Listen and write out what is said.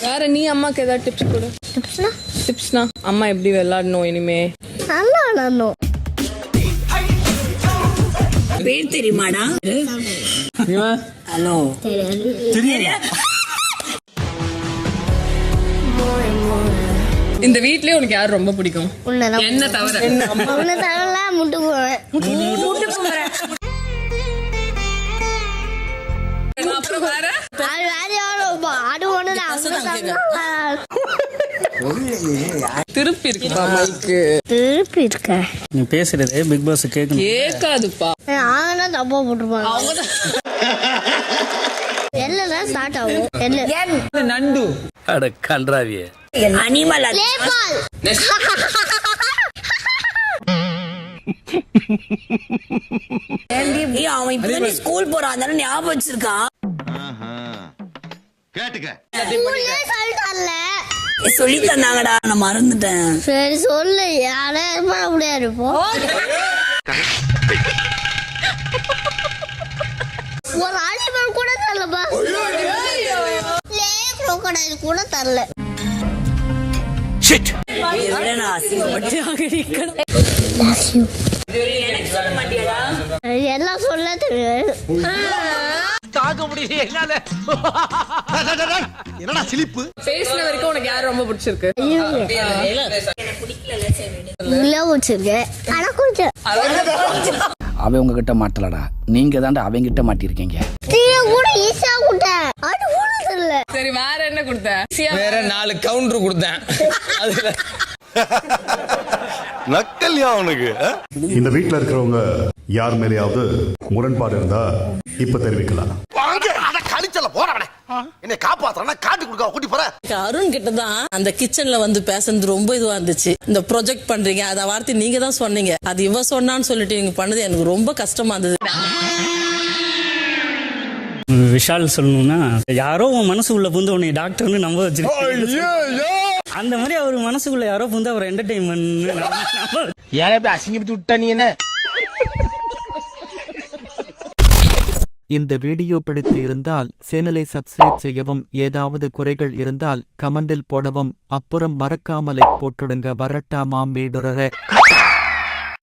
வேற நீ அம்மாக்கு ஏதாவது டிப்ஸ் கொடு. டிப்ஸ்னா அம்மா எப்படி விளையாடணும் இனிமே? நல்லா விளையாடணும். பேர் தெரியுமாடா? ஹலோ இந்த வீட்லயே உனக்கு யார் ரொம்ப பிடிக்கும்? என்ன தவிர? உன்னை தவிர முட்டு போவேன். அப்புறம் வேற அது ஒண்ணு திருப்பி இருக்குப்பா மைக்கு. திருப்பி இருக்க நீ பேசுறது பிக் பாஸ் கேட்காதுப்பா. அவங்க தப்பா போட்டுருப்பாங்க. எல்லாம் ஸ்டார்ட் ஆகும். நண்டு அட கன்றாவியே அனிமல் அவன் இப்ப ஸ்கூல் போறான் ஞாபகம் வச்சிருக்கான். சொல்லி தந்தாங்கடா, நான் மறந்துட்டேன். சரி சொல்லு. யாரும் அப்படியா இருப்போம். ஒரு அனிமல் கூட தரலப்பா. கூட தரல. எல்லாம் சொல்ல தெரியாது. தாக்க முடியல என்னால. என்னடா சிலிப்பு. பேசின வரைக்கும் உனக்கு யார் ரொம்ப பிடிச்சிருக்கு? அவன் உங்ககிட்ட மாட்டலடா, நீங்க தாண்டா அவங்க கிட்ட மாட்டிருக்கீங்க. சரி வேற என்ன கொடுத்த? வேற 4 கவுண்டர் கொடுத்தேன். நக்கல்யா அவனுக்கு. இந்த வீட்டுல இருக்கிறவங்க யார் மேலேயாவது முரண்பாடு இருந்தா இப்ப தெரிவிக்கலாம். என்னை காப்பாத்துறா காட்டு கொடுக்க கூட்டி போற. அருண் கிட்ட தான் அந்த கிச்சன்ல வந்து பேசுறது ரொம்ப இதுவா இருந்துச்சு. இந்த ப்ராஜெக்ட் பண்றீங்க அத வார்த்தை நீங்க தான் சொன்னீங்க. அது இவ சொன்னான்னு சொல்லிட்டு நீங்க பண்ணது எனக்கு ரொம்ப கஷ்டமா இருந்தது. விஷால் சொல்லணும்னா யாரோ உன் மனசுக்குள்ள புந்து உன்னை டாக்டர்னு நம்ப வச்சிருக்கீங்க. அந்த மாதிரி அவர் மனசுக்குள்ள யாரோ புந்து அவர் என்டர்டெயின்மெண்ட் அசிங்கப்பட்டு விட்டா நீ என்ன? இந்த வீடியோ பிடித்து இருந்தால் சேனலை சப்ஸ்கிரைப் செய்யவும், ஏதாவது குறைகள் இருந்தால் கமெண்டில் போடவும், அப்புறம் மறக்காமலை போட்டுடுங்க. வரட்டா மாம்பேடுறே.